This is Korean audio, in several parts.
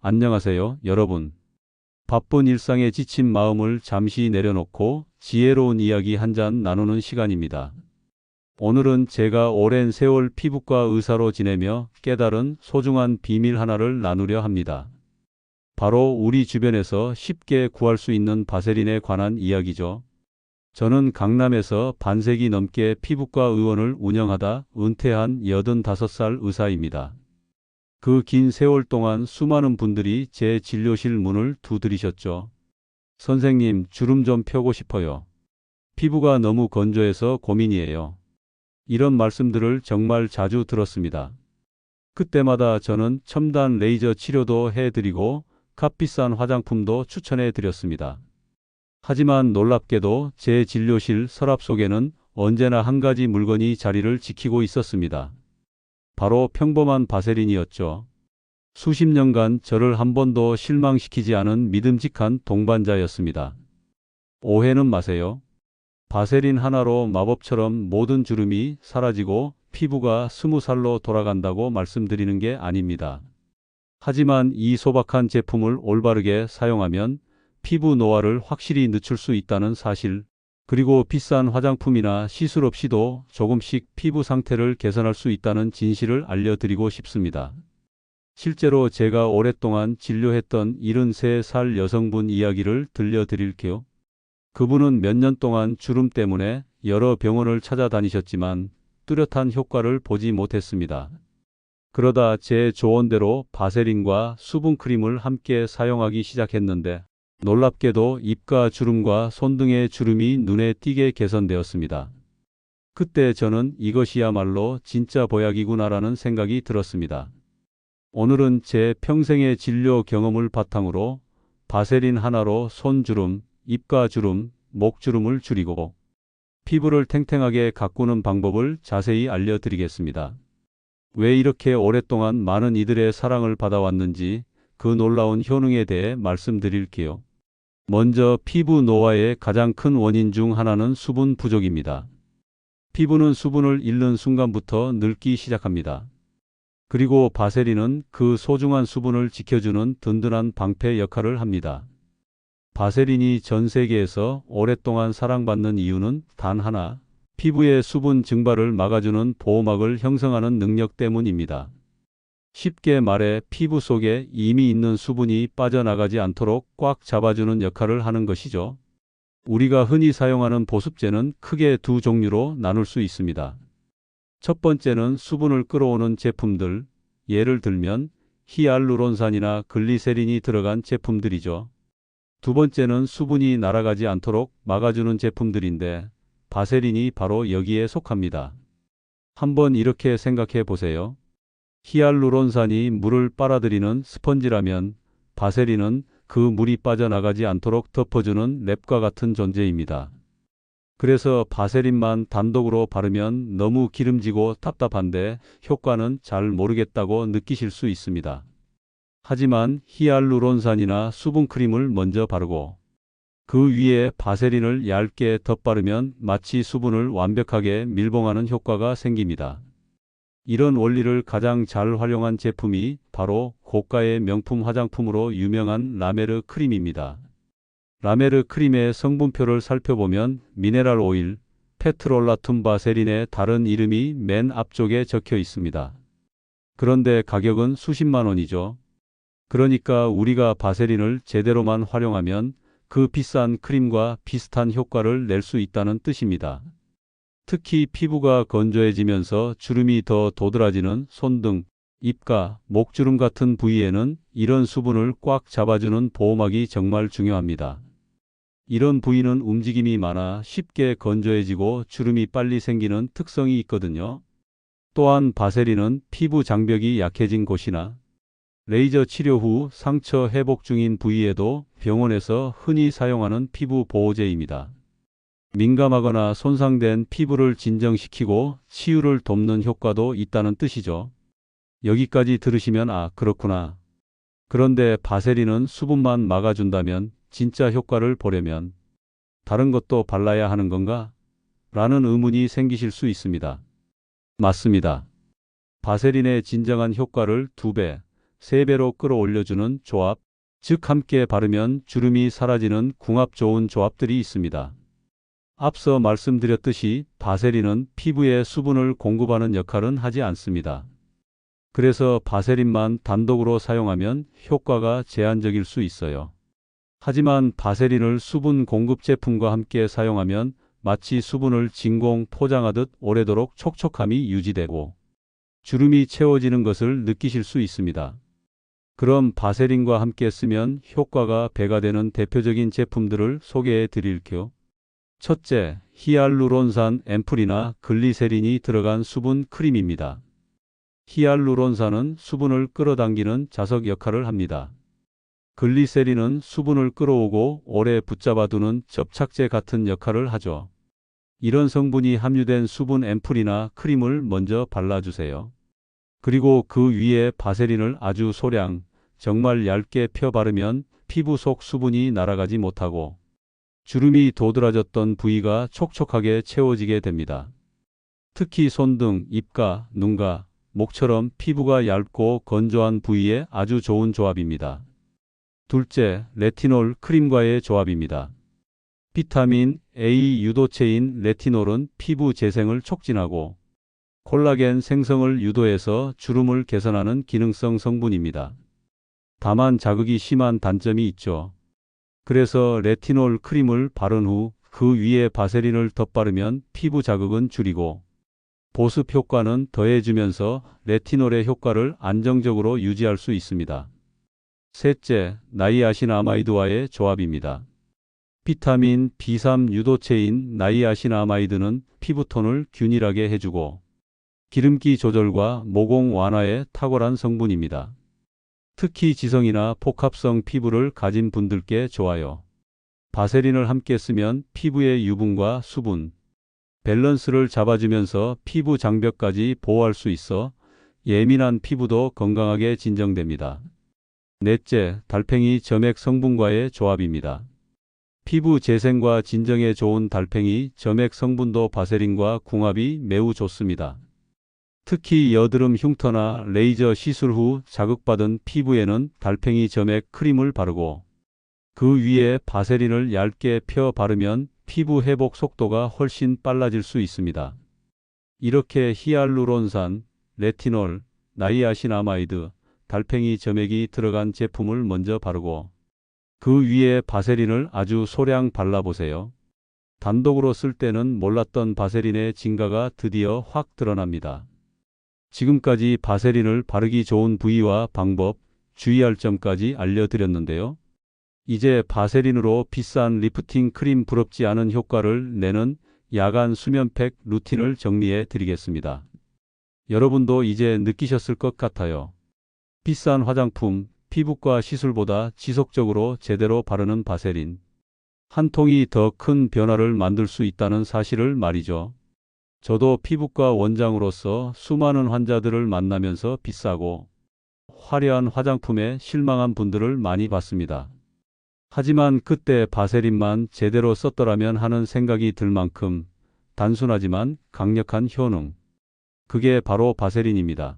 안녕하세요, 여러분. 바쁜 일상에 지친 마음을 잠시 내려놓고 지혜로운 이야기 한 잔 나누는 시간입니다. 오늘은 제가 오랜 세월 피부과 의사로 지내며 깨달은 소중한 비밀 하나를 나누려 합니다. 바로 우리 주변에서 쉽게 구할 수 있는 바세린에 관한 이야기죠. 저는 강남에서 반세기 넘게 피부과 의원을 운영하다 은퇴한 85살 의사입니다. 그 긴 세월 동안 수많은 분들이 제 진료실 문을 두드리셨죠. 선생님, 주름 좀 펴고 싶어요. 피부가 너무 건조해서 고민이에요. 이런 말씀들을 정말 자주 들었습니다. 그때마다 저는 첨단 레이저 치료도 해드리고 값비싼 화장품도 추천해 드렸습니다. 하지만 놀랍게도 제 진료실 서랍 속에는 언제나 한 가지 물건이 자리를 지키고 있었습니다. 바로 평범한 바세린이었죠. 수십 년간 저를 한 번도 실망시키지 않은 믿음직한 동반자였습니다. 오해는 마세요. 바세린 하나로 마법처럼 모든 주름이 사라지고 피부가 20살로 돌아간다고 말씀드리는 게 아닙니다. 하지만 이 소박한 제품을 올바르게 사용하면 피부 노화를 확실히 늦출 수 있다는 사실, 그리고 비싼 화장품이나 시술 없이도 조금씩 피부 상태를 개선할 수 있다는 진실을 알려드리고 싶습니다. 실제로 제가 오랫동안 진료했던 73살 여성분 이야기를 들려드릴게요. 그분은 몇 년 동안 주름 때문에 여러 병원을 찾아다니셨지만 뚜렷한 효과를 보지 못했습니다. 그러다 제 조언대로 바세린과 수분크림을 함께 사용하기 시작했는데 놀랍게도 입가 주름과 손등의 주름이 눈에 띄게 개선되었습니다. 그때 저는 이것이야말로 진짜 보약이구나라는 생각이 들었습니다. 오늘은 제 평생의 진료 경험을 바탕으로 바세린 하나로 손주름, 입가주름, 목주름을 줄이고 피부를 탱탱하게 가꾸는 방법을 자세히 알려드리겠습니다. 왜 이렇게 오랫동안 많은 이들의 사랑을 받아왔는지 그 놀라운 효능에 대해 말씀드릴게요. 먼저 피부 노화의 가장 큰 원인 중 하나는 수분 부족입니다. 피부는 수분을 잃는 순간부터 늙기 시작합니다. 그리고 바세린은 그 소중한 수분을 지켜주는 든든한 방패 역할을 합니다. 바세린이 전 세계에서 오랫동안 사랑받는 이유는 단 하나, 피부의 수분 증발을 막아주는 보호막을 형성하는 능력 때문입니다. 쉽게 말해 피부 속에 이미 있는 수분이 빠져나가지 않도록 꽉 잡아주는 역할을 하는 것이죠. 우리가 흔히 사용하는 보습제는 크게 두 종류로 나눌 수 있습니다. 첫 번째는 수분을 끌어오는 제품들, 예를 들면 히알루론산이나 글리세린이 들어간 제품들이죠. 두 번째는 수분이 날아가지 않도록 막아주는 제품들인데 바세린이 바로 여기에 속합니다. 한번 이렇게 생각해 보세요. 히알루론산이 물을 빨아들이는 스펀지라면 바세린은 그 물이 빠져나가지 않도록 덮어주는 랩과 같은 존재입니다. 그래서 바세린만 단독으로 바르면 너무 기름지고 답답한데 효과는 잘 모르겠다고 느끼실 수 있습니다. 하지만 히알루론산이나 수분크림을 먼저 바르고 그 위에 바세린을 얇게 덧바르면 마치 수분을 완벽하게 밀봉하는 효과가 생깁니다. 이런 원리를 가장 잘 활용한 제품이 바로 고가의 명품 화장품으로 유명한 라메르 크림입니다. 라메르 크림의 성분표를 살펴보면 미네랄 오일, 페트롤라툼 바세린의 다른 이름이 맨 앞쪽에 적혀 있습니다. 그런데 가격은 수십만 원이죠. 그러니까 우리가 바세린을 제대로만 활용하면 그 비싼 크림과 비슷한 효과를 낼 수 있다는 뜻입니다. 특히 피부가 건조해지면서 주름이 더 도드라지는 손등, 입가, 목주름 같은 부위에는 이런 수분을 꽉 잡아주는 보호막이 정말 중요합니다. 이런 부위는 움직임이 많아 쉽게 건조해지고 주름이 빨리 생기는 특성이 있거든요. 또한 바세린은 피부 장벽이 약해진 곳이나 레이저 치료 후 상처 회복 중인 부위에도 병원에서 흔히 사용하는 피부 보호제입니다. 민감하거나 손상된 피부를 진정시키고 치유를 돕는 효과도 있다는 뜻이죠. 여기까지 들으시면 그렇구나. 그런데 바세린은 수분만 막아준다면 진짜 효과를 보려면 다른 것도 발라야 하는 건가? 라는 의문이 생기실 수 있습니다. 맞습니다. 바세린의 진정한 효과를 2배, 3배로 끌어올려주는 조합, 즉 함께 바르면 주름이 사라지는 궁합 좋은 조합들이 있습니다. 앞서 말씀드렸듯이 바세린은 피부에 수분을 공급하는 역할은 하지 않습니다. 그래서 바세린만 단독으로 사용하면 효과가 제한적일 수 있어요. 하지만 바세린을 수분 공급 제품과 함께 사용하면 마치 수분을 진공 포장하듯 오래도록 촉촉함이 유지되고 주름이 채워지는 것을 느끼실 수 있습니다. 그럼 바세린과 함께 쓰면 효과가 배가 되는 대표적인 제품들을 소개해 드릴게요. 첫째, 히알루론산 앰플이나 글리세린이 들어간 수분 크림입니다. 히알루론산은 수분을 끌어당기는 자석 역할을 합니다. 글리세린은 수분을 끌어오고 오래 붙잡아두는 접착제 같은 역할을 하죠. 이런 성분이 함유된 수분 앰플이나 크림을 먼저 발라주세요. 그리고 그 위에 바세린을 아주 소량, 정말 얇게 펴 바르면 피부 속 수분이 날아가지 못하고 주름이 도드라졌던 부위가 촉촉하게 채워지게 됩니다. 특히 손등, 입가, 눈가, 목처럼 피부가 얇고 건조한 부위에 아주 좋은 조합입니다. 둘째, 레티놀 크림과의 조합입니다. 비타민 A 유도체인 레티놀은 피부 재생을 촉진하고 콜라겐 생성을 유도해서 주름을 개선하는 기능성 성분입니다. 다만 자극이 심한 단점이 있죠. 그래서 레티놀 크림을 바른 후 그 위에 바세린을 덧바르면 피부 자극은 줄이고 보습 효과는 더해주면서 레티놀의 효과를 안정적으로 유지할 수 있습니다. 셋째, 나이아신아마이드와의 조합입니다. 비타민 B3 유도체인 나이아신아마이드는 피부톤을 균일하게 해주고 기름기 조절과 모공 완화에 탁월한 성분입니다. 특히 지성이나 복합성 피부를 가진 분들께 좋아요. 바세린을 함께 쓰면 피부의 유분과 수분, 밸런스를 잡아주면서 피부 장벽까지 보호할 수 있어 예민한 피부도 건강하게 진정됩니다. 넷째, 달팽이 점액 성분과의 조합입니다. 피부 재생과 진정에 좋은 달팽이 점액 성분도 바세린과 궁합이 매우 좋습니다. 특히 여드름 흉터나 레이저 시술 후 자극받은 피부에는 달팽이 점액 크림을 바르고 그 위에 바세린을 얇게 펴 바르면 피부 회복 속도가 훨씬 빨라질 수 있습니다. 이렇게 히알루론산, 레티놀, 나이아신아마이드, 달팽이 점액이 들어간 제품을 먼저 바르고 그 위에 바세린을 아주 소량 발라보세요. 단독으로 쓸 때는 몰랐던 바세린의 진가가 드디어 확 드러납니다. 지금까지 바세린을 바르기 좋은 부위와 방법, 주의할 점까지 알려드렸는데요. 이제 바세린으로 비싼 리프팅 크림 부럽지 않은 효과를 내는 야간 수면팩 루틴을 정리해 드리겠습니다. 여러분도 이제 느끼셨을 것 같아요. 비싼 화장품, 피부과 시술보다 지속적으로 제대로 바르는 바세린. 한 통이 더 큰 변화를 만들 수 있다는 사실을 말이죠. 저도 피부과 원장으로서 수많은 환자들을 만나면서 비싸고 화려한 화장품에 실망한 분들을 많이 봤습니다. 하지만 그때 바세린만 제대로 썼더라면 하는 생각이 들 만큼 단순하지만 강력한 효능. 그게 바로 바세린입니다.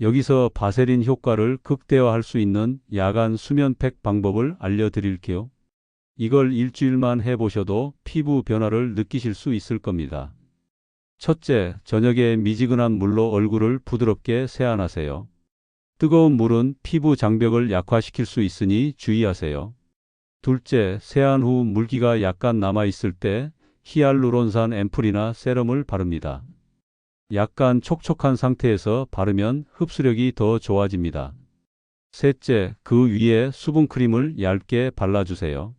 여기서 바세린 효과를 극대화할 수 있는 야간 수면팩 방법을 알려드릴게요. 이걸 일주일만 해보셔도 피부 변화를 느끼실 수 있을 겁니다. 첫째, 저녁에 미지근한 물로 얼굴을 부드럽게 세안하세요. 뜨거운 물은 피부 장벽을 약화시킬 수 있으니 주의하세요. 둘째, 세안 후 물기가 약간 남아있을 때 히알루론산 앰플이나 세럼을 바릅니다. 약간 촉촉한 상태에서 바르면 흡수력이 더 좋아집니다. 셋째, 그 위에 수분크림을 얇게 발라주세요.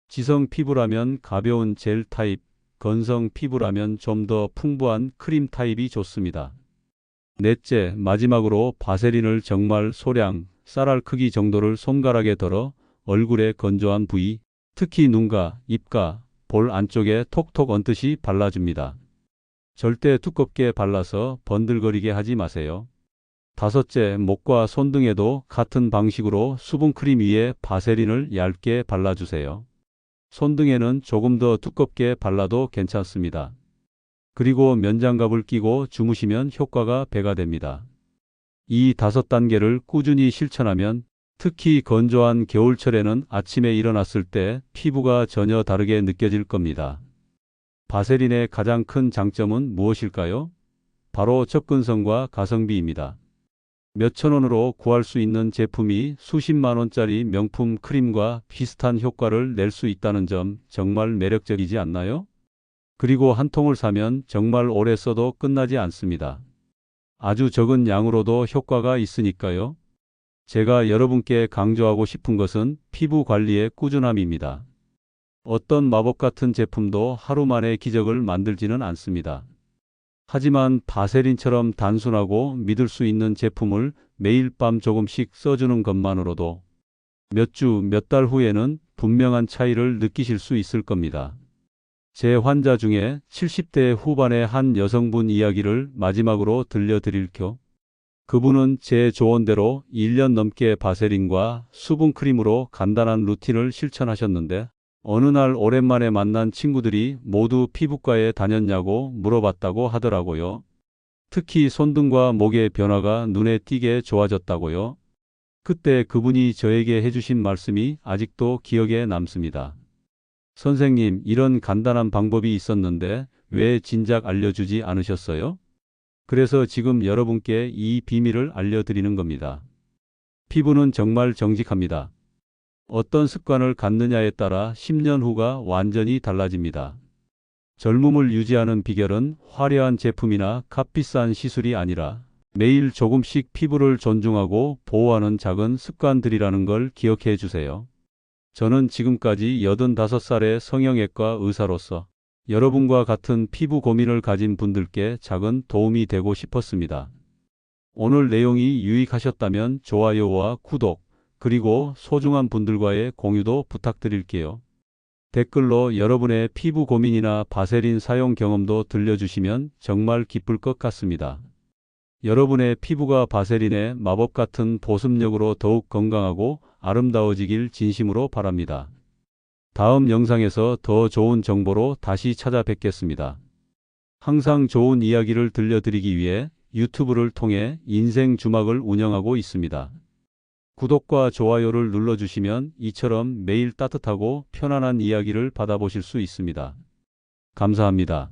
지성 피부라면 가벼운 젤 타입, 건성 피부라면 좀 더 풍부한 크림 타입이 좋습니다. 넷째, 마지막으로 바세린을 정말 소량, 쌀알 크기 정도를 손가락에 덜어 얼굴의 건조한 부위, 특히 눈가, 입가, 볼 안쪽에 톡톡 얹듯이 발라줍니다. 절대 두껍게 발라서 번들거리게 하지 마세요. 다섯째, 목과 손등에도 같은 방식으로 수분크림 위에 바세린을 얇게 발라주세요. 손등에는 조금 더 두껍게 발라도 괜찮습니다. 그리고 면장갑을 끼고 주무시면 효과가 배가 됩니다. 이 5단계를 꾸준히 실천하면 특히 건조한 겨울철에는 아침에 일어났을 때 피부가 전혀 다르게 느껴질 겁니다. 바세린의 가장 큰 장점은 무엇일까요? 바로 접근성과 가성비입니다. 몇천 원으로 구할 수 있는 제품이 수십만 원짜리 명품 크림과 비슷한 효과를 낼 수 있다는 점 정말 매력적이지 않나요? 그리고 한 통을 사면 정말 오래 써도 끝나지 않습니다. 아주 적은 양으로도 효과가 있으니까요. 제가 여러분께 강조하고 싶은 것은 피부 관리의 꾸준함입니다. 어떤 마법 같은 제품도 하루 만에 기적을 만들지는 않습니다. 하지만 바세린처럼 단순하고 믿을 수 있는 제품을 매일 밤 조금씩 써주는 것만으로도 몇 주, 몇 달 후에는 분명한 차이를 느끼실 수 있을 겁니다. 제 환자 중에 70대 후반의 한 여성분 이야기를 마지막으로 들려드릴게요. 그분은 제 조언대로 1년 넘게 바세린과 수분크림으로 간단한 루틴을 실천하셨는데 어느 날 오랜만에 만난 친구들이 모두 피부과에 다녔냐고 물어봤다고 하더라고요. 특히 손등과 목의 변화가 눈에 띄게 좋아졌다고요. 그때 그분이 저에게 해주신 말씀이 아직도 기억에 남습니다. 선생님, 이런 간단한 방법이 있었는데 왜 진작 알려주지 않으셨어요? 그래서 지금 여러분께 이 비밀을 알려드리는 겁니다. 피부는 정말 정직합니다. 어떤 습관을 갖느냐에 따라 10년 후가 완전히 달라집니다. 젊음을 유지하는 비결은 화려한 제품이나 값비싼 시술이 아니라 매일 조금씩 피부를 존중하고 보호하는 작은 습관들이라는 걸 기억해 주세요. 저는 지금까지 85살의 성형외과 의사로서 여러분과 같은 피부 고민을 가진 분들께 작은 도움이 되고 싶었습니다. 오늘 내용이 유익하셨다면 좋아요와 구독, 그리고 소중한 분들과의 공유도 부탁드릴게요. 댓글로 여러분의 피부 고민이나 바세린 사용 경험도 들려주시면 정말 기쁠 것 같습니다. 여러분의 피부가 바세린의 마법 같은 보습력으로 더욱 건강하고 아름다워지길 진심으로 바랍니다. 다음 영상에서 더 좋은 정보로 다시 찾아뵙겠습니다. 항상 좋은 이야기를 들려드리기 위해 유튜브를 통해 인생 주막을 운영하고 있습니다. 구독과 좋아요를 눌러주시면 이처럼 매일 따뜻하고 편안한 이야기를 받아보실 수 있습니다. 감사합니다.